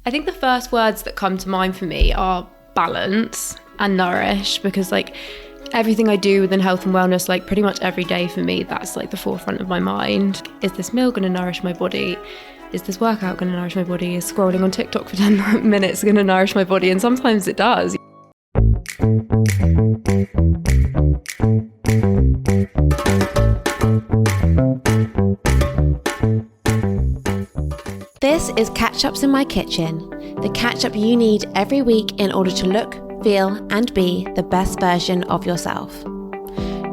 I think the first words that come to mind for me are balance and nourish, because like everything I do within health and wellness, like pretty much every day for me, that's like the forefront of my mind. Is this meal going to nourish my body? Is this workout going to nourish my body? Is scrolling on TikTok for 10 minutes going to nourish my body? And sometimes it does. This is Catch-Ups in My Kitchen, the catch-up you need every week in order to look, feel and be the best version of yourself.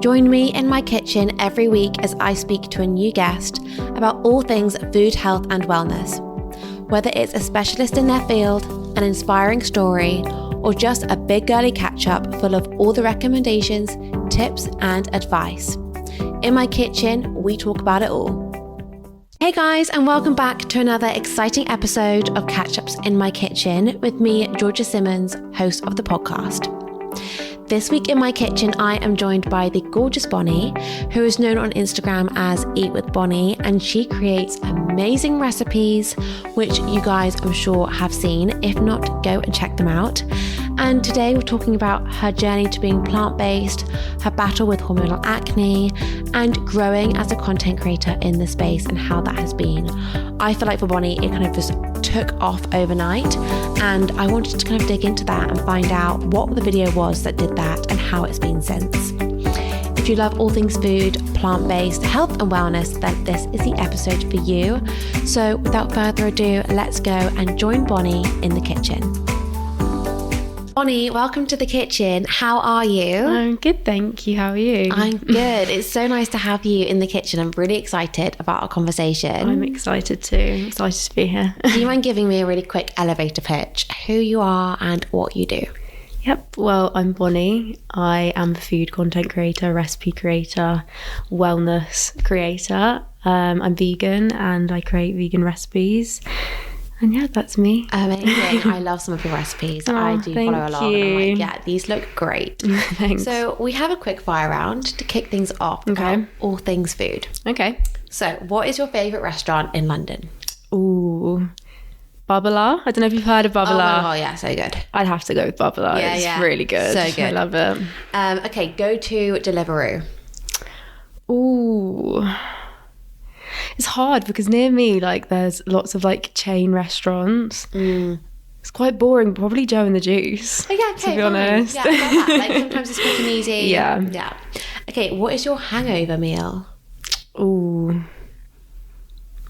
Join me in my kitchen every week as I speak to a new guest about all things food, health and wellness. Whether it's a specialist in their field, an inspiring story, or just a big girly catch-up full of all the recommendations, tips and advice. In my kitchen, we talk about it all. Hey guys, and welcome back to another exciting episode of Catch-Ups in My Kitchen with me, Georgia Simmons, host of the podcast. This week in my kitchen, I am joined by the gorgeous Bonnie, who is known on Instagram as Eat with Bonnie, and she creates amazing recipes, which you guys I'm sure have seen. If not, go and check them out. And today we're talking about her journey to being plant-based, her battle with hormonal acne, and growing as a content creator in the space and how that has been. I feel like for Bonnie, it kind of just took off overnight, and I wanted to kind of dig into that and find out what the video was that did that and how it's been since. If you love all things food, plant-based, health and wellness, then this is the episode for you. So without further ado, let's go and join Bonnie in the kitchen. Bonnie, welcome to the kitchen. How are you? I'm good, thank you. How are you? I'm good. It's so nice to have you in the kitchen. I'm really excited about our conversation. I'm excited too. I'm excited to be here. Do you mind giving me a really quick elevator pitch? Who you are and what you do? Yep. Well, I'm Bonnie. I am a food content creator, recipe creator, wellness creator. I'm vegan and I create vegan recipes. And yeah, that's me. Amazing. I love some of your recipes. I do follow along. And I'm like, yeah, these look great. Thanks. So we have a quick fire round to kick things off about all things food. Okay. So what is your favourite restaurant in London? Ooh, Bubbler. I don't know if you've heard of Bubbler. Oh my God, yeah, so good. I'd have to go with Bubbler. Yeah, it's really good. So good. I love it. Okay, go to Deliveroo. Ooh. It's hard because near me, like, there's lots of like chain restaurants. It's quite boring. Probably Joe and the Juice. Oh yeah, okay, to be fine. honest. Yeah, I love that. Like sometimes it's quick and easy. Yeah. Okay, what is your hangover meal? Ooh,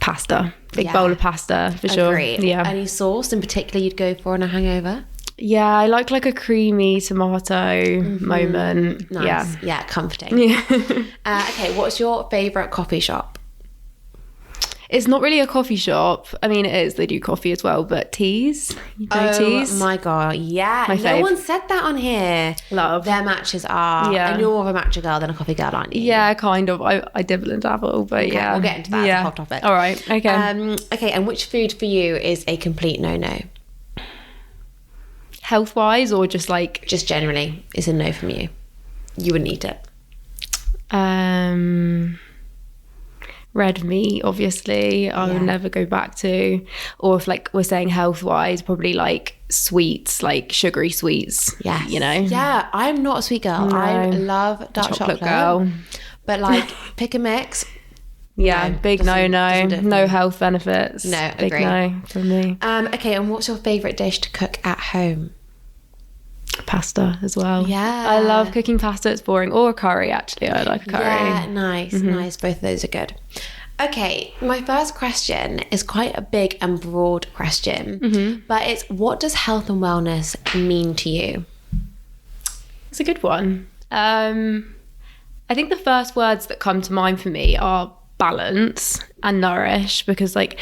pasta. Big bowl of pasta for sure. Yeah. Any sauce in particular you'd go for on a hangover? Yeah, I like a creamy tomato moment. Nice. Yeah, comforting. Yeah. Okay, what's your favourite coffee shop? It's not really a coffee shop. I mean, it is. They do coffee as well, but teas. You know, teas. Oh my God, yeah. My no fave. one said that on here. Love. Their matches are. Yeah. And you're more of a matcha girl than a coffee girl, aren't you? Yeah, kind of. I dibble and dabble, but Okay, yeah. we'll get into that. Yeah. It's a hot topic. All right. Okay. Okay, and which food for you is a complete no-no? Health-wise or just like... Just generally is a no from you. You wouldn't eat it. Red meat, obviously, I would never go back to. Or if like we're saying health-wise, probably like sweets, like sugary sweets. Yes. You know? Yeah, I'm not a sweet girl. No. I love dark chocolate. Girl. But like, pick a mix. Yeah, No, big doesn't no. do it for No me. health benefits. No, big agree. no from me. Okay, and what's your favourite dish to cook at home? Pasta as well. Yeah. I love cooking pasta. It's boring. Or a curry, actually. I like a curry. Yeah, nice. Both of those are good. Okay, my first question is quite a big and broad question, but it's, what does health and wellness mean to you? It's a good one. I think the first words that come to mind for me are balance and nourish, because like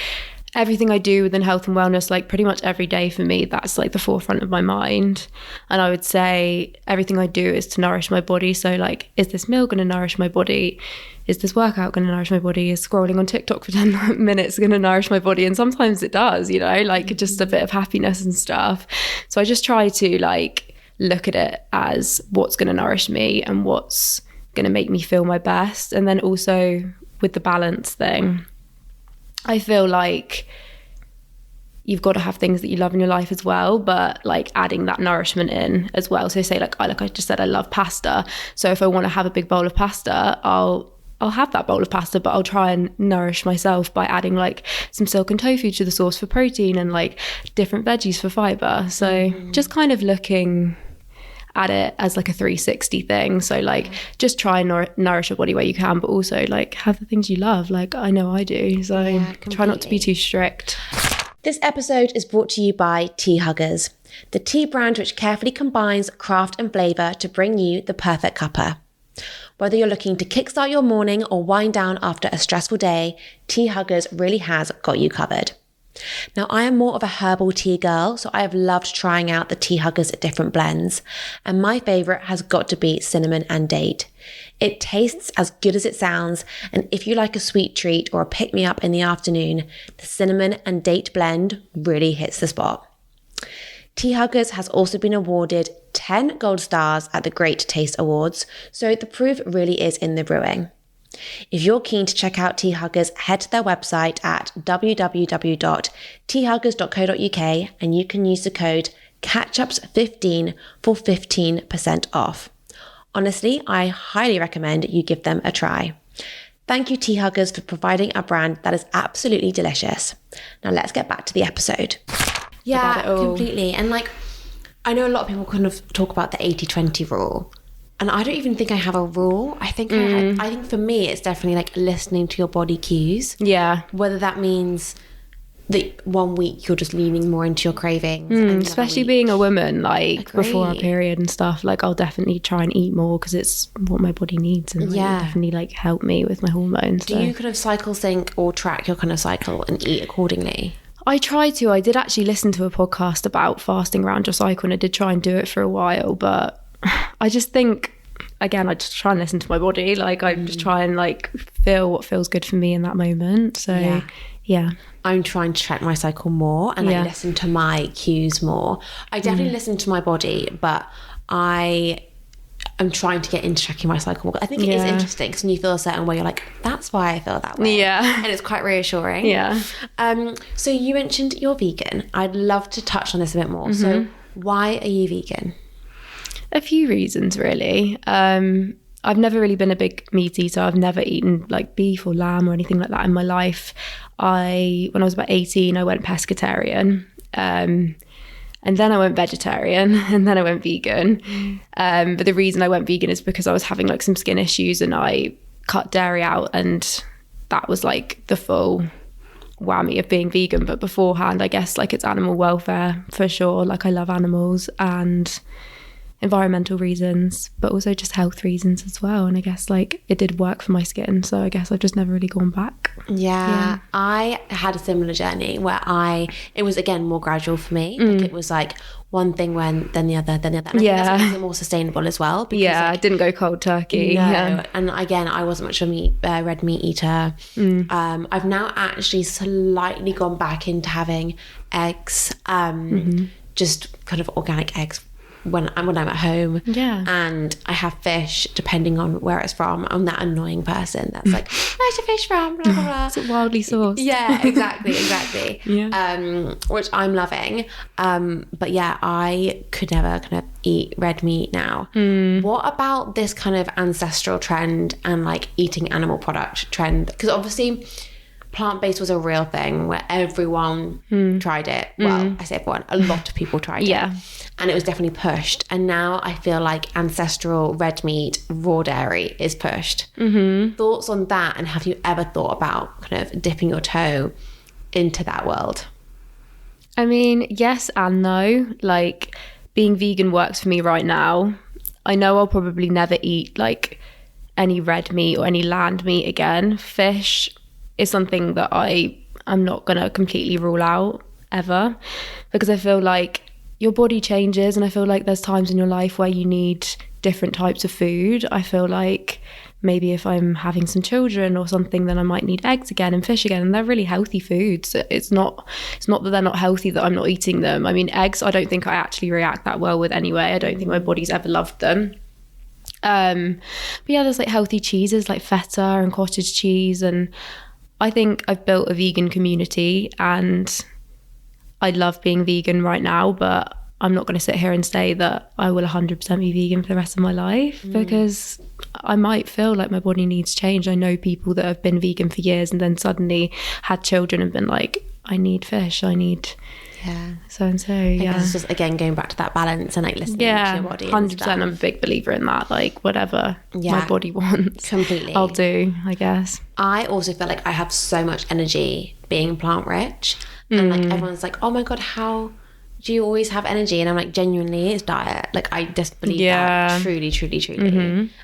everything I do within health and wellness, like pretty much every day for me, that's like the forefront of my mind. And I would say everything I do is to nourish my body. So like, is this meal going to nourish my body? Is this workout going to nourish my body? Is scrolling on TikTok for 10 minutes going to nourish my body? And sometimes it does, you know, like just a bit of happiness and stuff. So I just try to like look at it as what's going to nourish me and what's going to make me feel my best. And then also with the balance thing, I feel like you've got to have things that you love in your life as well, but like adding that nourishment in as well. So say like I just said, I love pasta. So if I want to have a big bowl of pasta, I'll have that bowl of pasta, but I'll try and nourish myself by adding like some silken tofu to the sauce for protein and like different veggies for fiber. So just kind of looking at it as like a 360 thing. So like just try and nourish your body where you can, but also like have the things you love. Like I know I do. So try not to be too strict. This episode is brought to you by Tea Huggers, the tea brand which carefully combines craft and flavour to bring you the perfect cuppa. Whether you're looking to kickstart your morning or wind down after a stressful day, Tea Huggers really has got you covered. Now, I am more of a herbal tea girl, so I have loved trying out the Tea Huggers different blends, and my favourite has got to be cinnamon and date. It tastes as good as it sounds, and if you like a sweet treat or a pick-me-up in the afternoon, the cinnamon and date blend really hits the spot. Tea Huggers has also been awarded 10 gold stars at the Great Taste Awards, so the proof really is in the brewing. If you're keen to check out Tea Huggers, head to their website at www.teahuggers.co.uk and you can use the code CATCHUPS15 for 15% off. Honestly, I highly recommend you give them a try. Thank you, Tea Huggers, for providing a brand that is absolutely delicious. Now let's get back to the episode. Yeah, completely. And like, I know a lot of people kind of talk about the 80-20 rule. And I don't even think I have a rule. I think I think for me, it's definitely like listening to your body cues. Yeah. Whether that means that one week you're just leaning more into your cravings. Especially being a woman, like before our period and stuff, like I'll definitely try and eat more because it's what my body needs and like, it'll definitely like help me with my hormones. Do you kind of cycle sync or track your kind of cycle and eat accordingly? I try to. I did actually listen to a podcast about fasting around your cycle and I did try and do it for a while, but I just think, again, I just try and listen to my body. Like I just try and like feel what feels good for me in that moment. So yeah. I'm trying to track my cycle more and like listen to my cues more. I definitely listen to my body, but I'm trying to get into tracking my cycle more. I think it is interesting because when you feel a certain way, you're like, that's why I feel that way. Yeah. And it's quite reassuring. Yeah. So you mentioned you're vegan. I'd love to touch on this a bit more. So why are you vegan? A few reasons, really. I've never really been a big meat eater. I've never eaten like beef or lamb or anything like that in my life. When I was about 18, I went pescatarian. And then I went vegetarian and then I went vegan. But the reason I went vegan is because I was having like some skin issues and I cut dairy out, and that was like the full whammy of being vegan. But beforehand, I guess like it's animal welfare for sure. Like I love animals and environmental reasons, but also just health reasons as well. And I guess like it did work for my skin, so I guess I've just never really gone back. Yeah. I had a similar journey where it was again more gradual for me. Like it was like one thing then the other. And I think that's what makes it more sustainable as well. Because, I didn't go cold turkey. No. And again, I wasn't much of a red meat eater. I've now actually slightly gone back into having eggs, just kind of organic eggs when I'm at home, and I have fish depending on where it's from. I'm that annoying person that's like, where's your fish from? Blah blah blah. Is it wildly sourced? Yeah, exactly. Which I'm loving. But yeah, I could never kind of eat red meat now. What about this kind of ancestral trend and like eating animal product trend? Because obviously plant-based was a real thing where everyone tried it. Well, I say everyone, a lot of people tried it. And it was definitely pushed. And now I feel like ancestral red meat, raw dairy is pushed. Thoughts on that? And have you ever thought about kind of dipping your toe into that world? I mean, yes and no. Like being vegan works for me right now. I know I'll probably never eat like any red meat or any land meat again. Fish is something that I'm not going to completely rule out ever, because I feel like your body changes and I feel like there's times in your life where you need different types of food. I feel like maybe if I'm having some children or something, then I might need eggs again and fish again, and they're really healthy foods. It's not that they're not healthy that I'm not eating them. I mean, eggs I don't think I actually react that well with anyway. I don't think my body's ever loved them. But yeah, there's like healthy cheeses like feta and cottage cheese, and I think I've built a vegan community, and I love being vegan right now, but I'm not going to sit here and say that I will 100% be vegan for the rest of my life because I might feel like my body needs change. I know people that have been vegan for years and then suddenly had children and been like, I need fish, I need so and so. Yeah, it's just again going back to that balance and like listening to your body. 100%. I'm a big believer in that. Like whatever my body wants, completely, I'll do, I guess. I also feel like I have so much energy being plant rich, and like everyone's like, oh my god, how do you always have energy? And I'm like, genuinely, it's diet. Like I just believe that truly.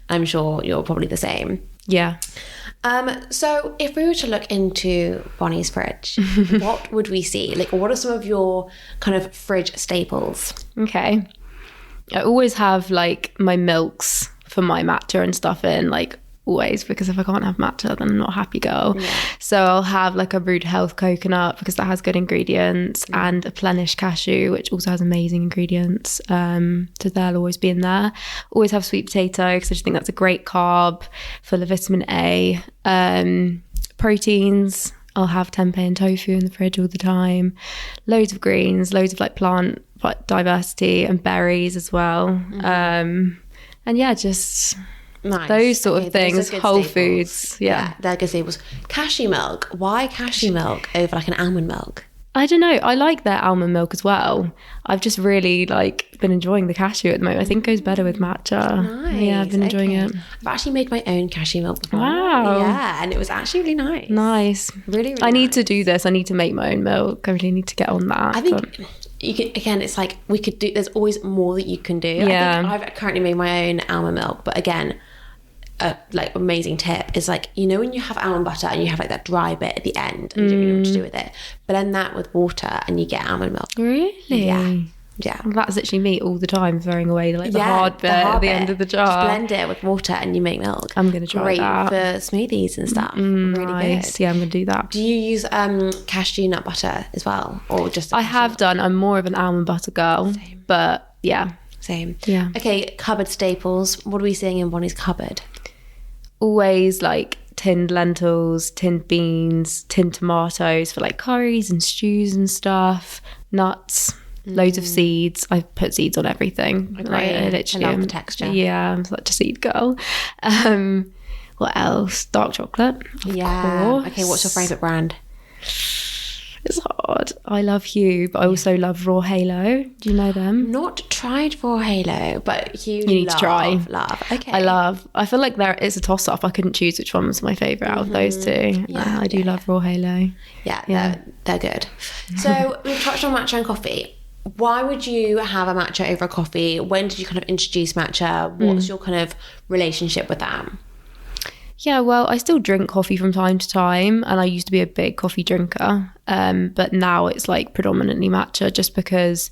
I'm sure you're probably the same. Yeah. So if we were to look into Bonnie's fridge, what would we see? Like, what are some of your kind of fridge staples? Okay. I always have like my milks for my matcha and stuff in, like always, because if I can't have matcha, then I'm not a happy girl. So I'll have like a brewed health coconut because that has good ingredients, and a Plenish cashew, which also has amazing ingredients. So they'll always be in there. Always have sweet potato because I just think that's a great carb full of vitamin A. Proteins, I'll have tempeh and tofu in the fridge all the time. Loads of greens, loads of like plant diversity, and berries as well. And yeah, just those sort of things. Whole foods. Yeah, they're good staples. Cashew milk. Why cashew milk over like an almond milk? I don't know. I like their almond milk as well. I've just really like been enjoying the cashew at the moment. I think it goes better with matcha. Nice. Yeah, I've been enjoying it. I've actually made my own cashew milk before. Wow. Yeah, and it was actually really nice. Nice. Really I need to do this. I need to make my own milk. I really need to get on that. I think you can, again, it's like we could do, there's always more that you can do. Yeah. I think I've currently made my own almond milk, but again, a like amazing tip is like, you know, when you have almond butter and you have like that dry bit at the end and you don't know what to do with it, blend that with water and you get almond milk. Really? Yeah. Well, that's literally me all the time, throwing away like the hard bit at the end of the jar. Just blend it with water and you make milk. I'm going to try that. Great for smoothies and stuff. Really nice. good. Yeah, I'm going to do that. Do you use cashew nut butter as well, or just? I have done. I'm more of an almond butter girl. Same. But yeah. Same. Yeah. Okay, cupboard staples. What are we seeing in Bonnie's cupboard? Always like tinned lentils, tinned beans, tinned tomatoes for like curries and stews and stuff. Nuts. Loads of seeds. I put seeds on everything. I love the texture. Yeah, I'm such a seed girl. What else? Dark chocolate. Of course. Okay, what's your favourite brand? It's hard. I love Hue, but I also love Raw Halo. Do you know them? Not tried Raw Halo, but Hue. You need to try. Love. Okay. I feel like it's a toss up. I couldn't choose which one was my favourite out of those two. I do love Raw Halo. Yeah. They're good. So we've touched on matcha and coffee. Why would you have a matcha over a coffee? When did you kind of introduce matcha? What's your kind of relationship with that? Yeah, well, I still drink coffee from time to time, and I used to be a big coffee drinker. But now it's like predominantly matcha, just because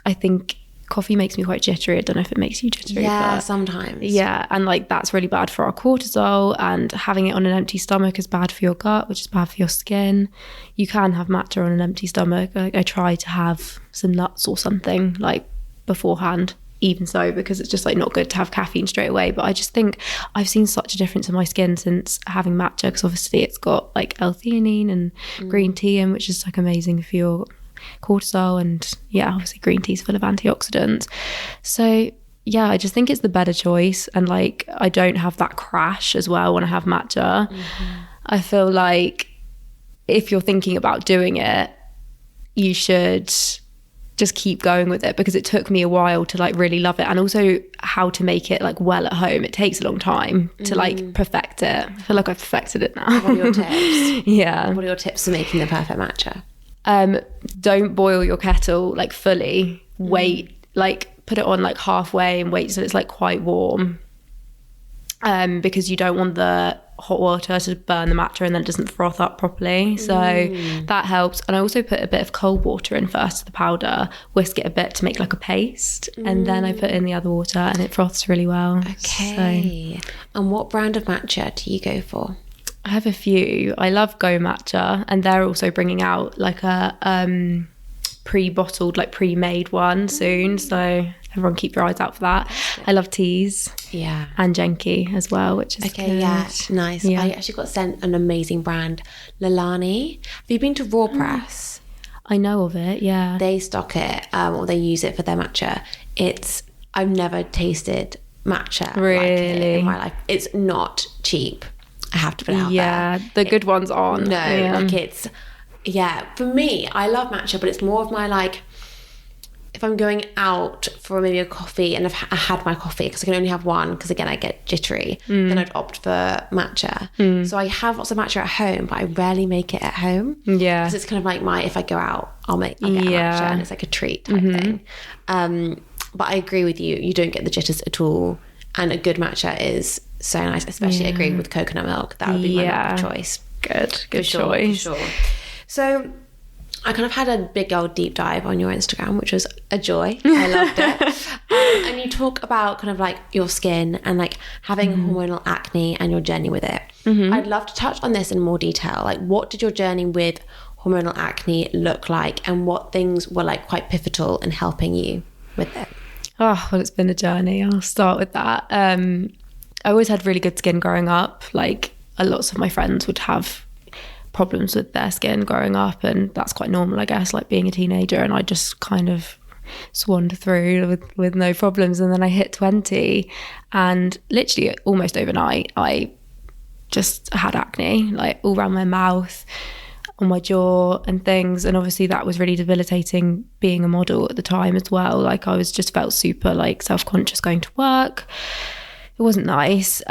I think coffee makes me quite jittery. I don't know if it makes you jittery. Yeah, but sometimes. Yeah, and like that's really bad for our cortisol, and having it on an empty stomach is bad for your gut, which is bad for your skin. You can have matcha on an empty stomach. I try to have some nuts or something like beforehand, even so, because it's just like not good to have caffeine straight away. But I just think I've seen such a difference in my skin since having matcha, because obviously it's got like L-theanine and green tea in, which is like amazing for your cortisol, and yeah, obviously green tea is full of antioxidants. So yeah, I just think it's the better choice, and like I don't have that crash as well when I have matcha. I feel like if you're thinking about doing it, you should just keep going with it, because it took me a while to like really love it, and also how to make it like well at home. It takes a long time to like perfect it. I feel like I've perfected it now. What are your tips? Yeah. What are your tips for making the perfect matcha? Don't boil your kettle like fully. Wait, like put it on like halfway and wait till it's like quite warm, because you don't want the hot water to burn the matcha and then it doesn't froth up properly. So that helps. And I also put a bit of cold water in first, the powder, whisk it a bit to make like a paste, and then I put in the other water and it froths really well. Okay. So, and what brand of matcha do you go for? I have a few. I love Go Matcha, and they're also bringing out like a pre-bottled, like pre-made one soon, so everyone keep your eyes out for that. I love teas, and Genki as well, which is good. Nice. I actually got sent an amazing brand, Lalani. Have you been to Raw Press? I know of it, yeah. They stock it, or they use it for their matcha. I've never tasted matcha really like it in my life. It's not cheap. I have to put it out there. Yeah, the good ones aren't. No, for me, I love matcha, but it's more of my like, if I'm going out for maybe a coffee and I had my coffee, because I can only have one, because again I get jittery, then I'd opt for matcha. So I have lots of matcha at home, but I rarely make it at home. Yeah, because it's kind of like if I go out, I'll get a matcha, and it's like a treat type thing. But I agree with you, you don't get the jitters at all, and a good matcha is so nice, especially I agree with coconut milk. That would be my milk of choice. Good choice. For sure. So I kind of had a big old deep dive on your Instagram, which was a joy. I loved it. And you talk about kind of like your skin and like having hormonal acne and your journey with it. I'd love to touch on this in more detail. Like, what did your journey with hormonal acne look like, and what things were like quite pivotal in helping you with it? Oh, well, it's been a journey. I'll start with that. I always had really good skin growing up. Like, lots of my friends would have problems with their skin growing up, and that's quite normal, I guess, like being a teenager, and I just kind of swanned through with no problems. And then I hit 20, and literally almost overnight I just had acne, like all around my mouth, on my jaw and things. And obviously that was really debilitating being a model at the time as well. Like, I was just felt super like self-conscious going to work. It wasn't nice.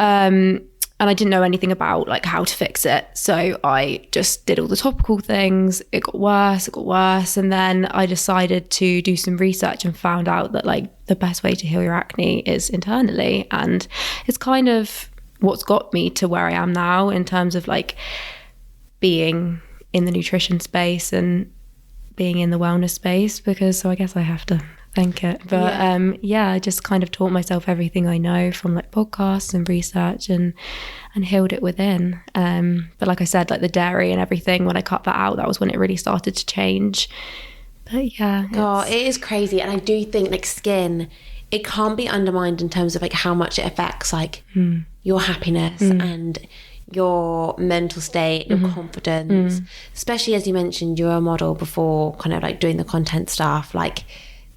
And I didn't know anything about like how to fix it. So I just did all the topical things. It got worse. And then I decided to do some research and found out that like the best way to heal your acne is internally. And it's kind of what's got me to where I am now in terms of like being in the nutrition space and being in the wellness space, because so I guess I have to thank it. But I just kind of taught myself everything I know from like podcasts and research, and healed it within. But like I said, like the dairy and everything, when I cut that out, that was when it really started to change. But yeah, it is crazy. And I do think like skin, it can't be undermined in terms of like how much it affects like your happiness and your mental state, your confidence, especially as you mentioned, you're a model before kind of like doing the content stuff. Like,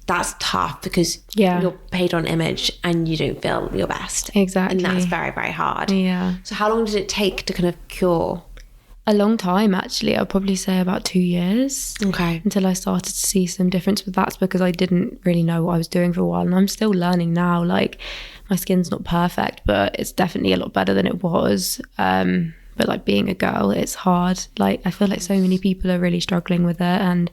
that's tough because you're paid on image and you don't feel your best. Exactly. And that's very, very hard. Yeah. So how long did it take to kind of cure? A long time, actually. I'd probably say about 2 years. Okay. Until I started to see some difference. But that's because I didn't really know what I was doing for a while. And I'm still learning now. Like, my skin's not perfect, but it's definitely a lot better than it was. But like being a girl, it's hard. Like, I feel like so many people are really struggling with it. And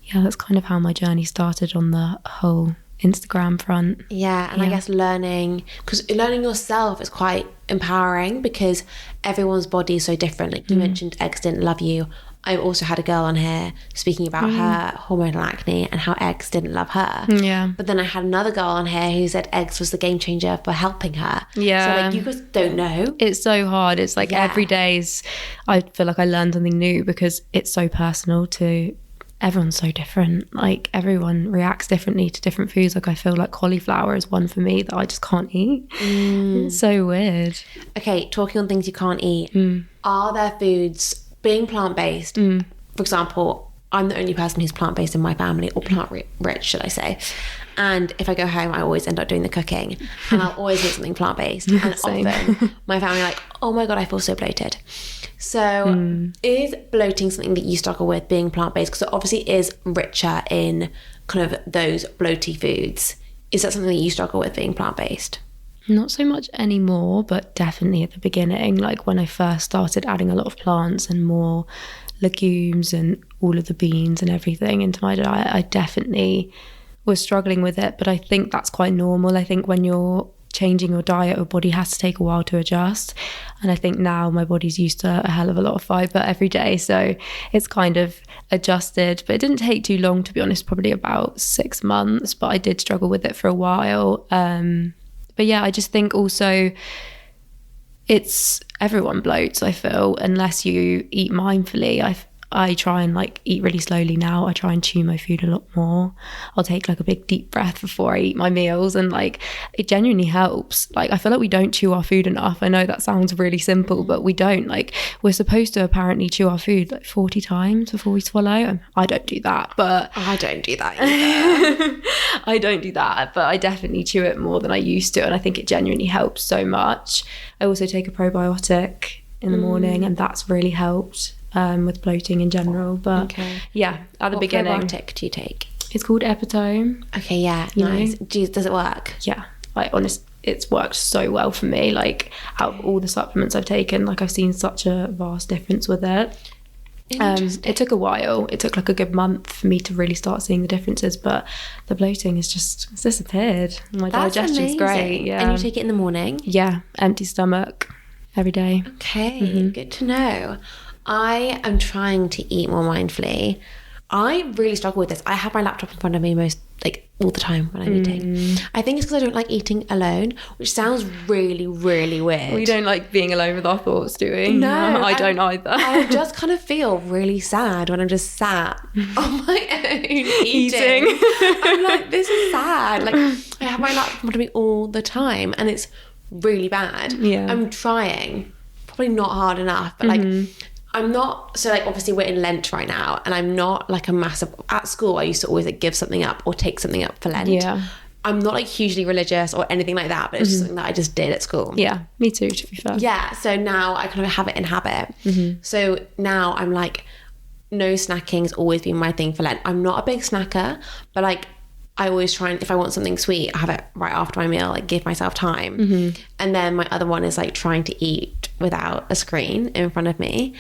yeah, that's kind of how my journey started on the whole Instagram front. Yeah, and I guess learning yourself is quite empowering because everyone's body is so different. Like you mentioned, eggs didn't love you. I also had a girl on here speaking about her hormonal acne and how eggs didn't love her. Yeah. But then I had another girl on here who said eggs was the game changer for helping her. Yeah. So like you just don't know. It's so hard. It's like every day's, I feel like I learn something new because it's so personal to everyone's so different. Like everyone reacts differently to different foods. Like I feel like cauliflower is one for me that I just can't eat. It's so weird. Okay, talking on things you can't eat. Are there foods, being plant-based, for example, I'm the only person who's plant-based in my family, or plant-rich, should I say. And if I go home, I always end up doing the cooking. And I'll always make something plant-based. And often my family are like, oh my God, I feel so bloated. So is bloating something that you struggle with being plant-based? Because it obviously is richer in kind of those bloaty foods. Is that something that you struggle with being plant-based? Not so much anymore, but definitely at the beginning, like when I first started adding a lot of plants and more legumes and all of the beans and everything into my diet, I definitely was struggling with it. But I think that's quite normal. I think when you're changing your diet, your body has to take a while to adjust. And I think now my body's used to a hell of a lot of fibre every day. So it's kind of adjusted. But it didn't take too long, to be honest, probably about 6 months. But I did struggle with it for a while. But yeah, I just think also it's everyone bloats, I feel, unless you eat mindfully. I try and like eat really slowly now. I try and chew my food a lot more. I'll take like a big deep breath before I eat my meals, and like it genuinely helps. Like I feel like we don't chew our food enough. I know that sounds really simple, but we don't. Like we're supposed to apparently chew our food like 40 times before we swallow. And I don't do that, but I don't do that either. I don't do that, but I definitely chew it more than I used to, and I think it genuinely helps so much. I also take a probiotic in the morning, and that's really helped with bloating in general. But yeah, at the beginning. What probiotic do you take? It's called Epitome. Okay, yeah, nice. Does it work? Yeah, like it's worked so well for me. Like out of all the supplements I've taken, like I've seen such a vast difference with it. It took a while. It took like a good month for me to really start seeing the differences, but the bloating it's disappeared. My digestion's great. Yeah. And you take it in the morning? Yeah, empty stomach every day. Okay, good to know. I am trying to eat more mindfully. I really struggle with this. I have my laptop in front of me all the time when I'm eating. I think it's because I don't like eating alone, which sounds really, really weird. We don't like being alone with our thoughts, do we? No, I don't either. I just kind of feel really sad when I'm just sat on my own eating. I'm like, this is sad. Like I have my laptop in front of me all the time, and it's really bad. Yeah. I'm trying, probably not hard enough, but like I'm not, so like obviously we're in Lent right now, and I'm not like a massive, at school I used to always like give something up or take something up for Lent. Yeah. I'm not like hugely religious or anything like that, but it's just something that I just did at school. Yeah, me too, to be fair. Yeah, so now I kind of have it in habit. So now I'm like, no snacking's always been my thing for Lent. I'm not a big snacker, but like I always try and if I want something sweet, I have it right after my meal, like give myself time. And then my other one is like trying to eat without a screen in front of me.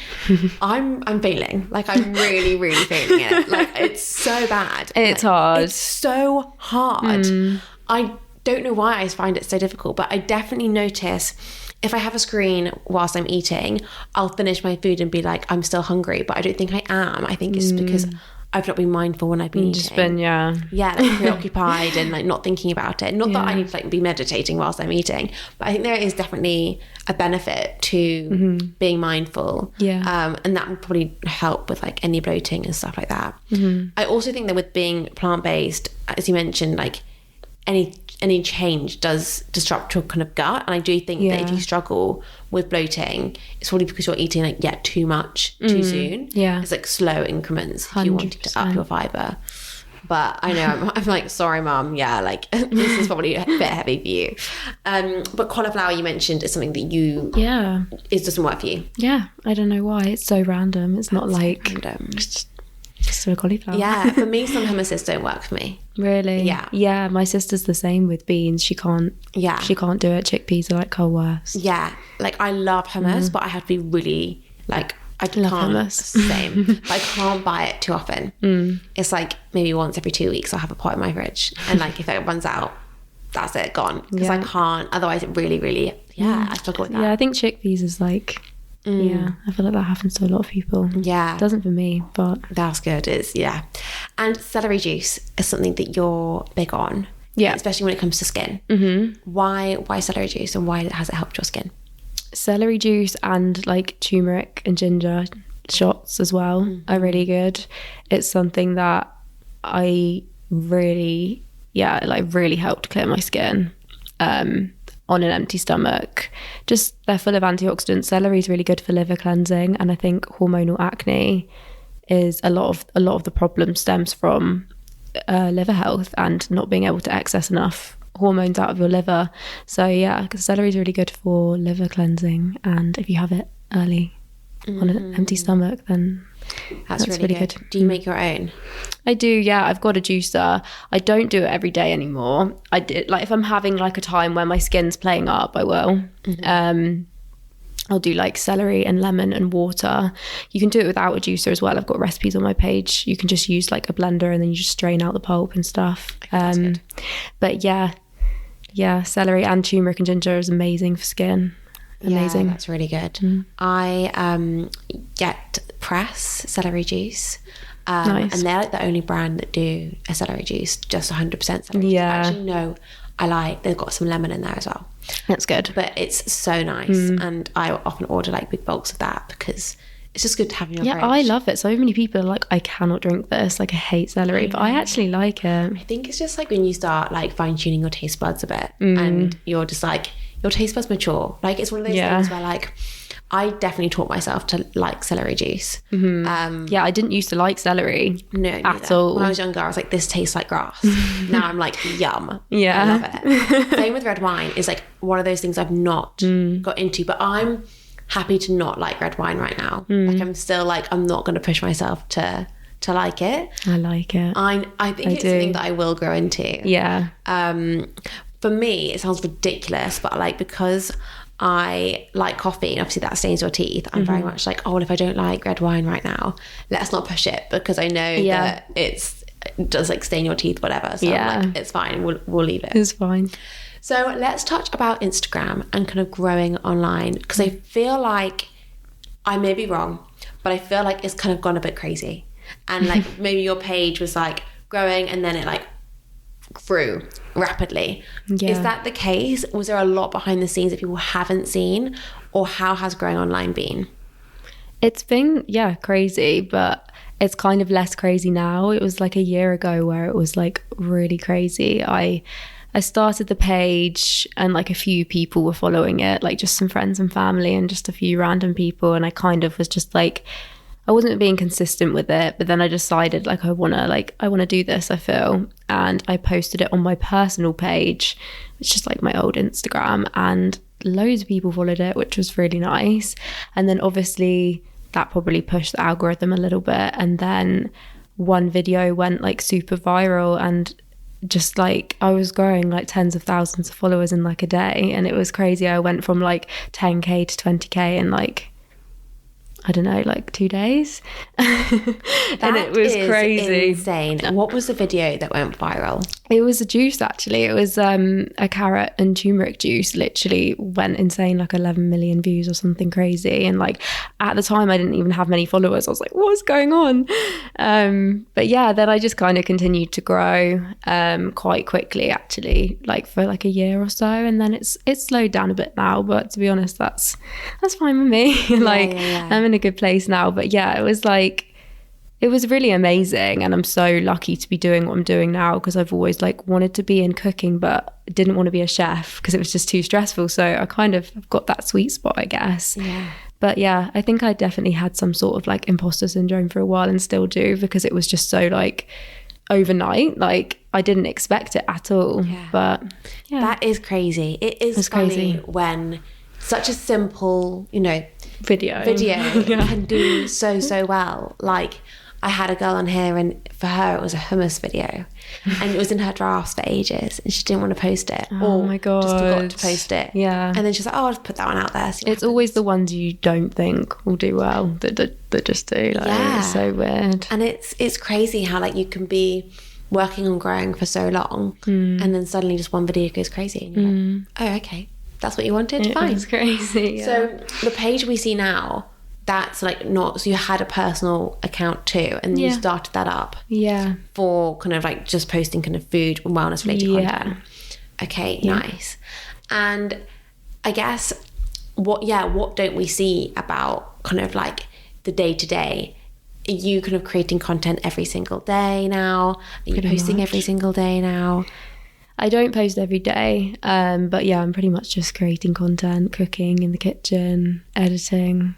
I'm failing. Like I'm really, really failing it. Like it's so bad. It's hard. It's so hard. I don't know why I find it so difficult, but I definitely notice if I have a screen whilst I'm eating, I'll finish my food and be like, I'm still hungry, but I don't think I am. I think it's because I've not been mindful when I've been eating. Just been, like preoccupied and like not thinking about it. Not that I need to like be meditating whilst I'm eating, but I think there is definitely a benefit to being mindful. And that would probably help with like any bloating and stuff like that. I also think that with being plant-based, as you mentioned, like any change does disrupt your kind of gut, and I do think that if you struggle with bloating, it's probably because you're eating like too much too soon. It's like slow increments 100%. If you wanted to up your fiber. But I know I'm like, sorry mum, like this is probably a bit heavy for you. But cauliflower you mentioned is something that you it doesn't work for you. I don't know why. It's so random. It's not like random. Just a cauliflower. For me some hummuses don't work for me. Really? Yeah, my sister's the same with beans. She can't do it. Chickpeas are like her worst. Like I love hummus, but I have to be really like I love can't hummus. Same. But I can't buy it too often. It's like maybe once every 2 weeks I'll have a pot in my fridge, and like if it runs out, that's it, gone, because I can't, otherwise it really, really I struggle with that. I think chickpeas is like I feel like that happens to a lot of people. It doesn't for me, but that's good. It's and celery juice is something that you're big on, especially when it comes to skin. Why celery juice, and why has it helped your skin? Celery juice and like turmeric and ginger shots as well are really good. It's something that I really really helped clear my skin on an empty stomach. Just they're full of antioxidants. Celery is really good for liver cleansing, and I think hormonal acne is a lot of the problem stems from liver health and not being able to access enough hormones out of your liver. So because celery is really good for liver cleansing, and if you have it early on an empty stomach, then that's really good. Do you make your own? I do, I've got a juicer. I don't do it every day anymore. I did, like if I'm having like a time where my skin's playing up, I will. I'll do like celery and lemon and water. You can do it without a juicer as well. I've got recipes on my page. You can just use like a blender and then you just strain out the pulp and stuff. But celery and turmeric and ginger is amazing for skin. Amazing. That's really good. I get Press celery juice. Nice. And they're like the only brand that do a celery juice, just 100% celery juice. Actually, no, they've got some lemon in there as well. That's good. But it's so nice. And I often order like big bulks of that because it's just good to have in your Yeah, fridge. I love it. So many people are like, I cannot drink this. Like, I hate celery, but I actually like it. I think it's just like when you start like fine-tuning your taste buds a bit and you're just like, your taste buds mature. Like, it's one of those things where like, I definitely taught myself to like celery juice. Yeah, I didn't used to like celery at all. When I was younger, I was like, this tastes like grass. Now I'm like, yum. Yeah. I love it. Same with red wine. Is like one of those things I've not got into, but I'm happy to not like red wine right now. Like, I'm still like, I'm not going to push myself to like it. I like it. I think it's something that I will grow into. Yeah. For me, it sounds ridiculous, but like, because I like coffee and obviously that stains your teeth, I'm very much like, oh, well, if I don't like red wine right now, let's not push it, because I know that it does like stain your teeth, whatever. So I'm like, it's fine, we'll leave it. It's fine. So let's touch about Instagram and kind of growing online, because I feel like, I may be wrong, but I feel like it's kind of gone a bit crazy. And like maybe your page was like growing and then it like grew rapidly. Yeah. Is that the case? Was there a lot behind the scenes that people haven't seen? Or how has growing online been? It's been, crazy, but it's kind of less crazy now. It was like a year ago where it was like really crazy. I started the page and like a few people were following it, like just some friends and family and just a few random people. And I kind of was just like, I wasn't being consistent with it, but then I decided like I want to do this, I feel. And I posted it on my personal page, which is like my old Instagram, and loads of people followed it, which was really nice. And then obviously that probably pushed the algorithm a little bit. And then one video went like super viral, and just like I was growing like tens of thousands of followers in like a day, and it was crazy. I went from like 10k to 20k in like, I don't know, like 2 days. And it was crazy. Insane. What was the video that went viral? It was a juice, actually. It was a carrot and turmeric juice. Literally went insane, like 11 million views or something crazy. And like at the time I didn't even have many followers. I was like, what's going on? But yeah, then I just kind of continued to grow quite quickly, actually, like for like a year or so. And then it's slowed down a bit now, but to be honest, that's fine with me. I'm in a good place now. But yeah, it was really amazing, and I'm so lucky to be doing what I'm doing now, because I've always like wanted to be in cooking but didn't want to be a chef because it was just too stressful. So I kind of got that sweet spot, I guess. But yeah, I think I definitely had some sort of like imposter syndrome for a while, and still do, because it was just so like overnight, like I didn't expect it at all. But yeah, that is crazy. It's funny crazy when such a simple, video can do so well. Like, I had a girl on here, and for her it was a hummus video, and it was in her drafts for ages, and she didn't want to post it. Oh my god, just forgot to post it. And then she's like, oh, I'll just put that one out there. It's always the ones you don't think will do well that just do. Like, it's so weird. And it's crazy how like you can be working on growing for so long, and then suddenly just one video goes crazy, and you're like, oh, okay, that's what you wanted. Fine. It's crazy. So the page we see now, that's like not, so you had a personal account too, and you started that up for kind of like just posting kind of food and wellness related content. Okay, nice. And I guess what don't we see about kind of like the day-to-day? Are you kind of creating content every single day now? Are you posting every single day now? I don't post every day, but yeah, I'm pretty much just creating content, cooking in the kitchen, editing.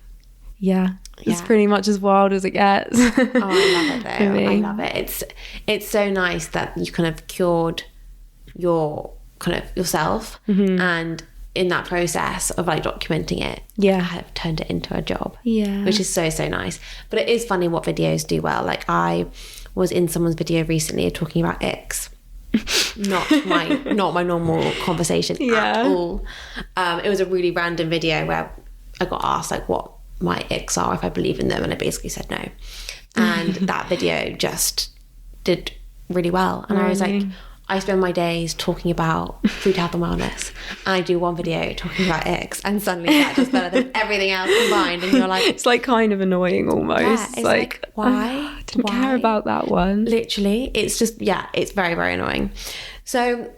It's pretty much as wild as it gets. Oh, I love it though. I love it. It's so nice that you kind of cured your kind of yourself, and in that process of like documenting it, have turned it into a job, which is so nice. But it is funny what videos do well. Like, I was in someone's video recently talking about icks. not my normal conversation at all. It was a really random video where I got asked like what my icks are, if I believe in them, and I basically said no. And that video just did really well. And I was like, I spend my days talking about food, health and wellness, and I do one video talking about icks, and suddenly that does better than everything else combined. And you're like, it's like kind of annoying almost. It's like why? I didn't care about that one. Literally, it's just it's very, very annoying. So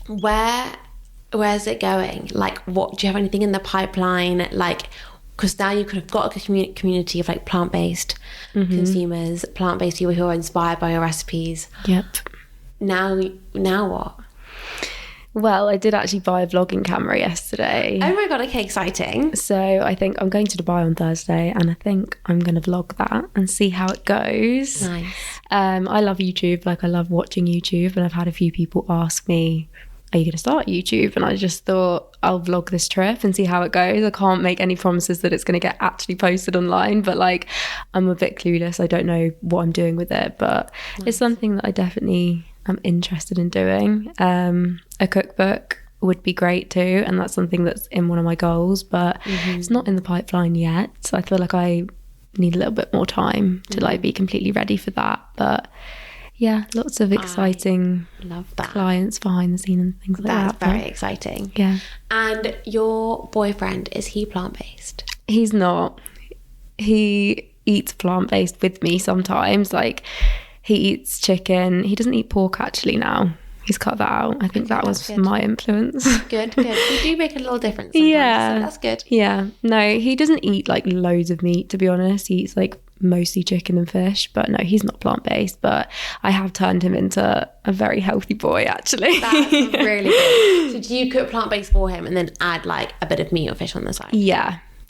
where's it going? Like, what do you have anything in the pipeline? Like, because now you could have got a community of like plant-based consumers, plant-based people who are inspired by your recipes. Yep. Now what? Well, I did actually buy a vlogging camera yesterday. Oh my God, okay, exciting. So I think I'm going to Dubai on Thursday, and I think I'm going to vlog that and see how it goes. Nice. I love YouTube. Like, I love watching YouTube, and I've had a few people ask me, are you going to start YouTube? And I just thought, I'll vlog this trip and see how it goes. I can't make any promises that it's going to get actually posted online, but like, I'm a bit clueless. I don't know what I'm doing with it, but it's something that I definitely am interested in doing. A cookbook would be great too, and that's something that's in one of my goals, but it's not in the pipeline yet. So I feel like I need a little bit more time to like be completely ready for that. But yeah, lots of exciting clients behind the scene and things like that. That's very exciting. Yeah. And your boyfriend, is he plant-based? He's not. He eats plant-based with me sometimes. Like, he eats chicken. He doesn't eat pork actually now. He's cut that out. I think that was my influence. Good. You do make a little difference sometimes, so that's good. Yeah. No, he doesn't eat like loads of meat, to be honest. He eats like mostly chicken and fish, but no, he's not plant-based. But I have turned him into a very healthy boy, actually. That's really good. So do you cook plant-based for him and then add like a bit of meat or fish on the side?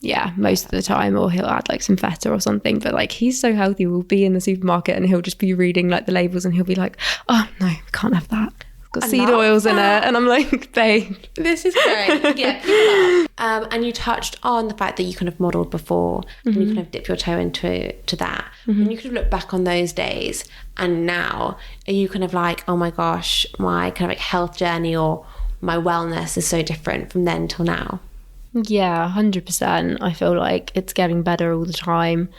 Yeah, most of the time, or he'll add like some feta or something. But like, he's so healthy. We'll be in the supermarket and he'll just be reading like the labels, and he'll be like, oh no, we can't have that. It's got seed oils in it. And I'm like, babe, this is great. Yeah, keep it up. And you touched on the fact that you kind of modelled before, and you kind of dip your toe into that. And you could have looked back on those days, and now are you kind of like, oh my gosh, my kind of like health journey or my wellness is so different from then till now? Yeah, 100%. I feel like it's getting better all the time.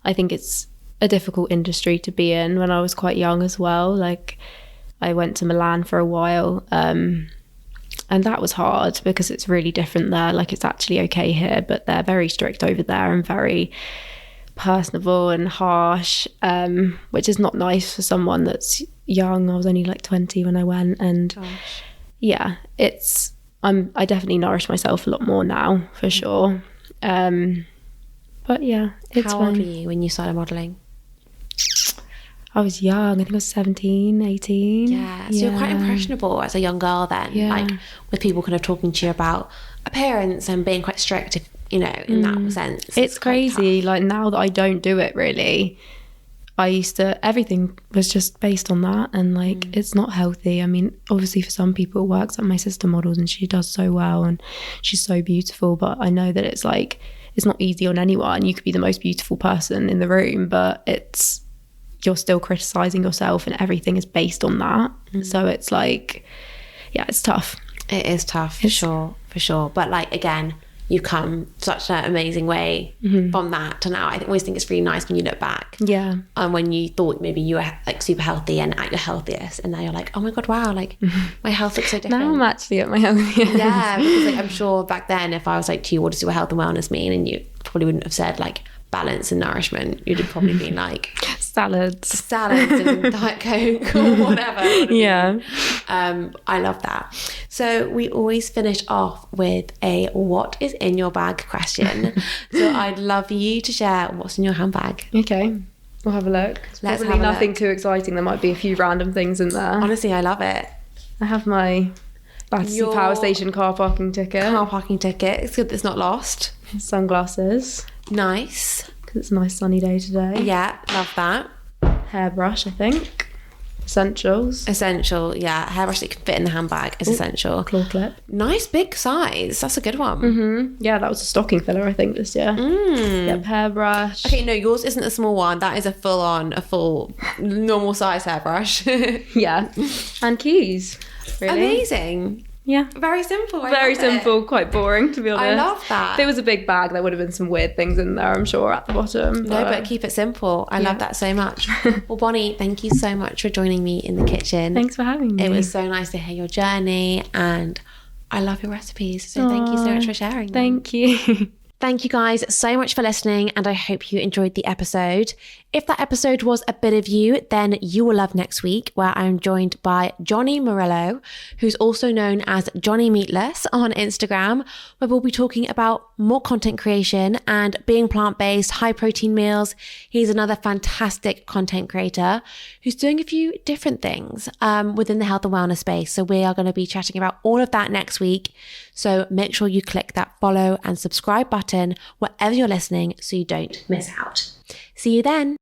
I think it's a difficult industry to be in. When I was quite young as well, like, I went to Milan for a while, and that was hard because it's really different there. Like, it's actually okay here, but they're very strict over there and very personable and harsh, which is not nice for someone that's young. I was only like 20 when I went, and yeah, I definitely nourish myself a lot more now, for sure. But yeah, it's How old were you when you started modelling? I was young. I think I was 17, 18. Yeah, so you're quite impressionable as a young girl then, like with people kind of talking to you about appearance and being quite strict, you know, in that sense. It's crazy. Like, now that I don't do it really, everything was just based on that, and like it's not healthy. I mean, obviously for some people it works. Like, my sister models and she does so well and she's so beautiful, but I know that it's like, it's not easy on anyone. You could be the most beautiful person in the room, but you're still criticizing yourself, and everything is based on that. So it's like, yeah, it's tough. It is tough, for sure. But like, again, you've come such an amazing way from that to now. I always think it's really nice when you look back. Yeah. And when you thought maybe you were like super healthy and at your healthiest, and now you're like, oh my God, wow, like my health looks so different. Now I'm actually at my healthiest. Yeah, because like, I'm sure back then if I was like to you, what does your health and wellness mean? And you probably wouldn't have said like balance and nourishment. You'd have probably been like salads and Diet Coke or whatever. Yeah. I love that. So we always finish off with a what is in your bag question. So I'd love you to share what's in your handbag. Okay, we'll have a look. Let's probably nothing too exciting. There might be a few random things in there. Honestly, I love it. I have my Battersea Power Station car parking ticket. It's good that it's not lost. Sunglasses. Nice. Because it's a nice sunny day today. Yeah, love that. Hairbrush, I think. Essential, yeah. Hairbrush that can fit in the handbag is essential. Claw clip. Nice big size. That's a good one. Yeah, that was a stocking filler, I think, this year. Yep, hairbrush. Okay, no, yours isn't a small one. That is a full normal size hairbrush. Yeah. And keys. Really. Amazing. Yeah. Very simple. Very simple, quite boring, to be honest. I love that. If it was a big bag, there would have been some weird things in there, I'm sure, at the bottom. No, but keep it simple. I love that so much. Well, Bonnie, thank you so much for joining me in the kitchen. Thanks for having me. It was so nice to hear your journey, and I love your recipes. So thank you so much for sharing them. Thank you. Thank you guys so much for listening, and I hope you enjoyed the episode. If that episode was a bit of you, then you will love next week, where I'm joined by Johnny Morello, who's also known as Johnny Meatless on Instagram, where we'll be talking about more content creation and being plant-based, high protein meals. He's another fantastic content creator who's doing a few different things within the health and wellness space. So we are going to be chatting about all of that next week. So make sure you click that follow and subscribe button wherever you're listening so you don't miss out. See you then.